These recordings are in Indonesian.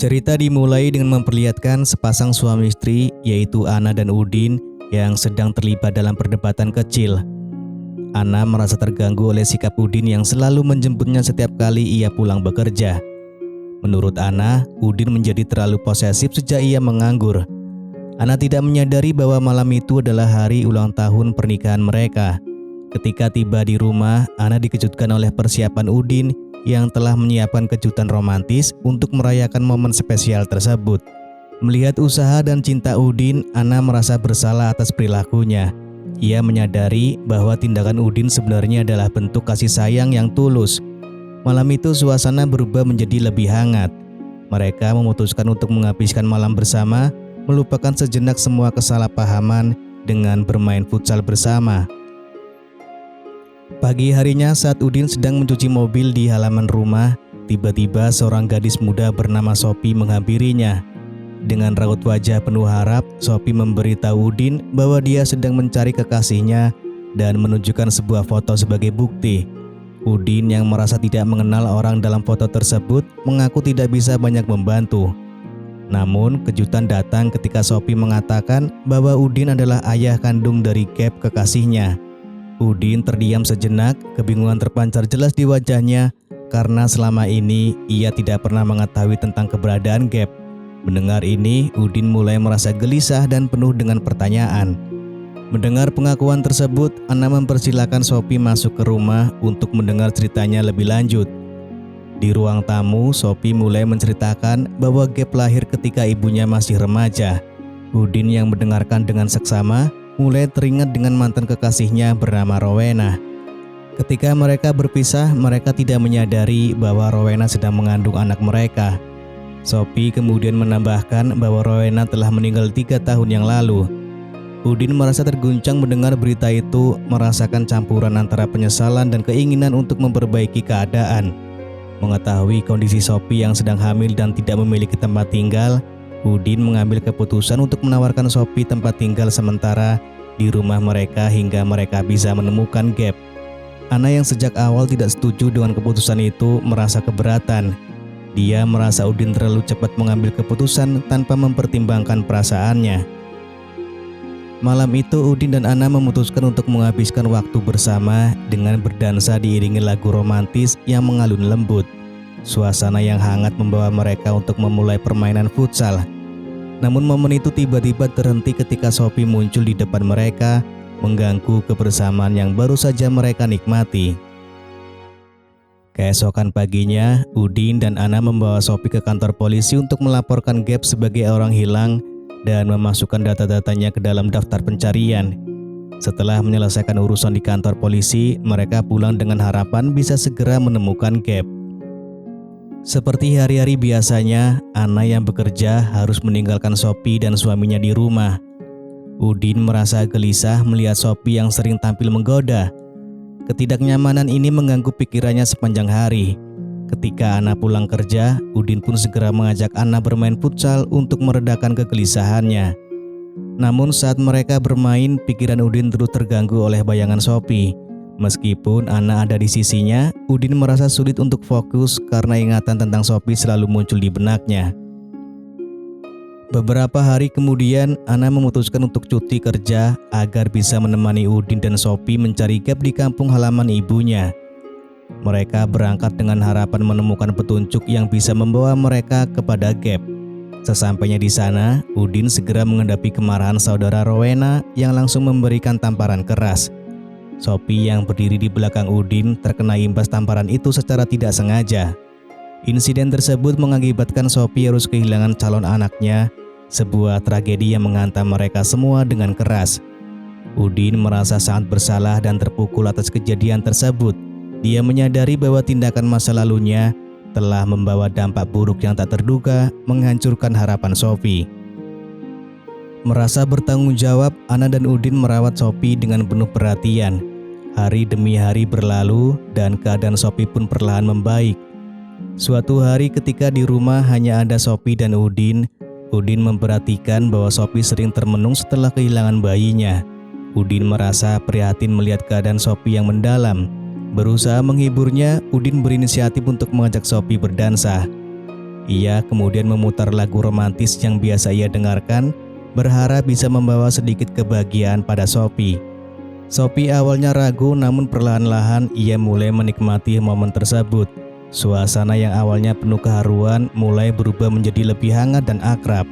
Cerita dimulai dengan memperlihatkan sepasang suami istri yaitu Ana dan Udin yang sedang terlibat dalam perdebatan kecil. Ana merasa terganggu oleh sikap Udin yang selalu menjemputnya setiap kali ia pulang bekerja. Menurut Ana, Udin menjadi terlalu posesif sejak ia menganggur. Ana tidak menyadari bahwa malam itu adalah hari ulang tahun pernikahan mereka. Ketika tiba di rumah, Ana dikejutkan oleh persiapan Udin yang telah menyiapkan kejutan romantis untuk merayakan momen spesial tersebut. Melihat usaha dan cinta Udin, Ana merasa bersalah atas perilakunya. Ia menyadari bahwa tindakan Udin sebenarnya adalah bentuk kasih sayang yang tulus. Malam itu suasana berubah menjadi lebih hangat. Mereka memutuskan untuk menghabiskan malam bersama, melupakan sejenak semua kesalahpahaman dengan bermain futsal bersama. Pagi harinya saat Udin sedang mencuci mobil di halaman rumah, tiba-tiba seorang gadis muda bernama Sophie menghampirinya. Dengan raut wajah penuh harap, Sophie memberitahu Udin bahwa dia sedang mencari kekasihnya dan menunjukkan sebuah foto sebagai bukti. Udin yang merasa tidak mengenal orang dalam foto tersebut mengaku tidak bisa banyak membantu. Namun kejutan datang ketika Sophie mengatakan bahwa Udin adalah ayah kandung dari Gap kekasihnya. Udin terdiam sejenak, kebingungan terpancar jelas di wajahnya karena selama ini ia tidak pernah mengetahui tentang keberadaan Gap. Mendengar ini, Udin mulai merasa gelisah dan penuh dengan pertanyaan. Mendengar pengakuan tersebut, Ana mempersilahkan Sophie masuk ke rumah untuk mendengar ceritanya lebih lanjut. Di ruang tamu, Sophie mulai menceritakan bahwa Gap lahir ketika ibunya masih remaja. Udin yang mendengarkan dengan seksama mulai teringat dengan mantan kekasihnya bernama Rowena. Ketika mereka berpisah, mereka tidak menyadari bahwa Rowena sedang mengandung anak mereka. Sophie kemudian menambahkan bahwa Rowena telah meninggal 3 tahun yang lalu. Udin merasa terguncang mendengar berita itu, merasakan campuran antara penyesalan dan keinginan untuk memperbaiki keadaan. Mengetahui kondisi Sophie yang sedang hamil dan tidak memiliki tempat tinggal, Udin mengambil keputusan untuk menawarkan Sophie tempat tinggal sementara di rumah mereka hingga mereka bisa menemukan Gap. Ana yang sejak awal tidak setuju dengan keputusan itu merasa keberatan. Dia merasa Udin terlalu cepat mengambil keputusan tanpa mempertimbangkan perasaannya. Malam itu Udin dan Ana memutuskan untuk menghabiskan waktu bersama dengan berdansa diiringi lagu romantis yang mengalun lembut. Suasana yang hangat membawa mereka untuk memulai permainan futsal. Namun momen itu tiba-tiba terhenti ketika Sophie muncul di depan mereka, mengganggu kebersamaan yang baru saja mereka nikmati. Keesokan paginya, Udin dan Ana membawa Sophie ke kantor polisi untuk melaporkan Gap sebagai orang hilang dan memasukkan data-datanya ke dalam daftar pencarian. Setelah menyelesaikan urusan di kantor polisi, mereka pulang dengan harapan bisa segera menemukan Gap. Seperti hari-hari biasanya, Ana yang bekerja harus meninggalkan Sophie dan suaminya di rumah. Udin merasa gelisah melihat Sophie yang sering tampil menggoda. Ketidaknyamanan ini mengganggu pikirannya sepanjang hari. Ketika Ana pulang kerja, Udin pun segera mengajak Ana bermain futsal untuk meredakan kegelisahannya. Namun saat mereka bermain, pikiran Udin terus terganggu oleh bayangan Sophie. Meskipun Ana ada di sisinya, Udin merasa sulit untuk fokus karena ingatan tentang Sophie selalu muncul di benaknya. Beberapa hari kemudian, Ana memutuskan untuk cuti kerja agar bisa menemani Udin dan Sophie mencari Gap di kampung halaman ibunya. Mereka berangkat dengan harapan menemukan petunjuk yang bisa membawa mereka kepada Gap. Sesampainya di sana, Udin segera menghadapi kemarahan saudara Rowena yang langsung memberikan tamparan keras. Sophie yang berdiri di belakang Udin terkena imbas tamparan itu secara tidak sengaja. Insiden tersebut mengakibatkan Sophie harus kehilangan calon anaknya, sebuah tragedi yang menghantam mereka semua dengan keras. Udin merasa sangat bersalah dan terpukul atas kejadian tersebut. Dia menyadari bahwa tindakan masa lalunya telah membawa dampak buruk yang tak terduga, menghancurkan harapan Sophie. Merasa bertanggung jawab, Ana dan Udin merawat Sophie dengan penuh perhatian. Hari demi hari berlalu dan keadaan Sophie pun perlahan membaik. Suatu hari ketika di rumah hanya ada Sophie dan Udin memperhatikan bahwa Sophie sering termenung setelah kehilangan bayinya. Udin merasa prihatin melihat keadaan Sophie yang mendalam. Berusaha menghiburnya, Udin berinisiatif untuk mengajak Sophie berdansa. Ia kemudian memutar lagu romantis yang biasa ia dengarkan, berharap bisa membawa sedikit kebahagiaan pada Sophie. Sophie awalnya ragu, namun perlahan-lahan ia mulai menikmati momen tersebut. Suasana yang awalnya penuh keharuan mulai berubah menjadi lebih hangat dan akrab.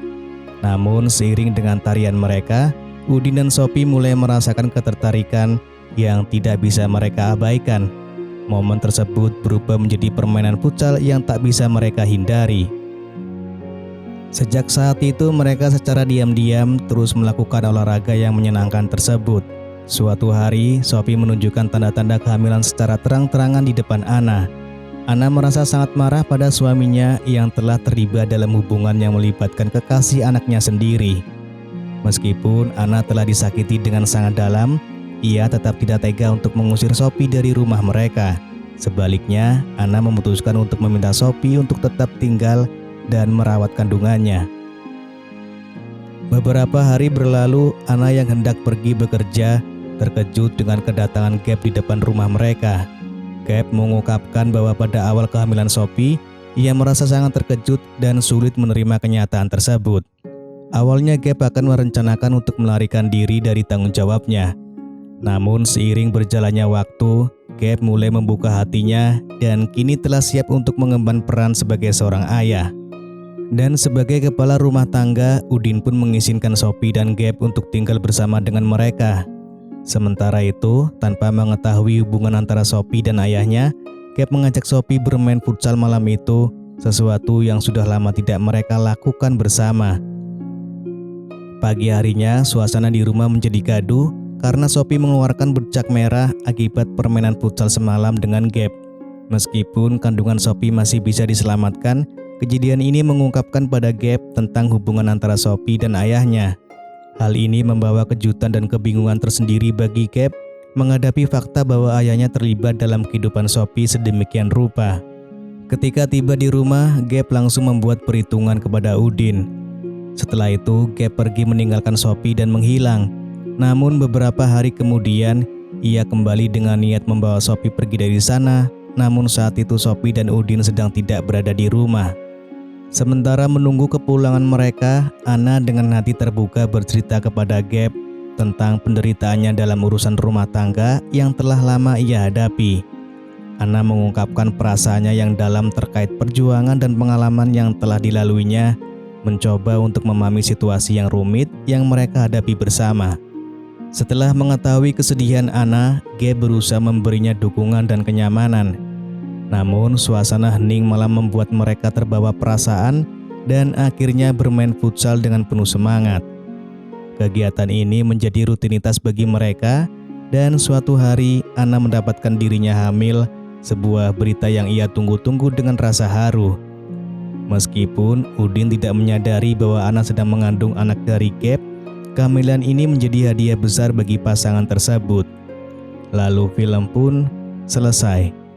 Namun seiring dengan tarian mereka, Udin dan Sophie mulai merasakan ketertarikan yang tidak bisa mereka abaikan. Momen tersebut berubah menjadi permainan futsal yang tak bisa mereka hindari. Sejak saat itu mereka secara diam-diam terus melakukan olahraga yang menyenangkan tersebut. Suatu hari, Sophie menunjukkan tanda-tanda kehamilan secara terang-terangan di depan Anna. Anna merasa sangat marah pada suaminya yang telah terlibat dalam hubungan yang melibatkan kekasih anaknya sendiri. Meskipun Anna telah disakiti dengan sangat dalam, ia tetap tidak tega untuk mengusir Sophie dari rumah mereka. Sebaliknya, Anna memutuskan untuk meminta Sophie untuk tetap tinggal dan merawat kandungannya. Beberapa hari berlalu, Anna yang hendak pergi bekerja terkejut dengan kedatangan Gap di depan rumah mereka. Gap mengungkapkan bahwa pada awal kehamilan Sophie, ia merasa sangat terkejut dan sulit menerima kenyataan tersebut. Awalnya Gap akan merencanakan untuk melarikan diri dari tanggung jawabnya. Namun seiring berjalannya waktu, Gap mulai membuka hatinya dan kini telah siap untuk mengemban peran sebagai seorang ayah. Dan sebagai kepala rumah tangga, Udin pun mengizinkan Sophie dan Gap untuk tinggal bersama dengan mereka. Sementara itu, tanpa mengetahui hubungan antara Sophie dan ayahnya, Gap mengajak Sophie bermain futsal malam itu, sesuatu yang sudah lama tidak mereka lakukan bersama. Pagi harinya, suasana di rumah menjadi gaduh karena Sophie mengeluarkan bercak merah akibat permainan futsal semalam dengan Gap. Meskipun kandungan Sophie masih bisa diselamatkan, kejadian ini mengungkapkan pada Gap tentang hubungan antara Sophie dan ayahnya. Hal ini membawa kejutan dan kebingungan tersendiri bagi Gap menghadapi fakta bahwa ayahnya terlibat dalam kehidupan Sophie sedemikian rupa. Ketika tiba di rumah, Gap langsung membuat perhitungan kepada Udin. Setelah itu, Gap pergi meninggalkan Sophie dan menghilang. Namun beberapa hari kemudian, ia kembali dengan niat membawa Sophie pergi dari sana. Namun saat itu Sophie dan Udin sedang tidak berada di rumah. Sementara menunggu kepulangan mereka, Anna dengan hati terbuka bercerita kepada Gap tentang penderitaannya dalam urusan rumah tangga yang telah lama ia hadapi. Anna mengungkapkan perasaannya yang dalam terkait perjuangan dan pengalaman yang telah dilaluinya, mencoba untuk memahami situasi yang rumit yang mereka hadapi bersama. Setelah mengetahui kesedihan Anna, Gap berusaha memberinya dukungan dan kenyamanan. Namun suasana hening malah membuat mereka terbawa perasaan dan akhirnya bermain futsal dengan penuh semangat. Kegiatan ini menjadi rutinitas bagi mereka dan suatu hari Anna mendapatkan dirinya hamil, sebuah berita yang ia tunggu-tunggu dengan rasa haru. Meskipun Udin tidak menyadari bahwa Anna sedang mengandung anak dari Gap, kehamilan ini menjadi hadiah besar bagi pasangan tersebut. Lalu film pun selesai.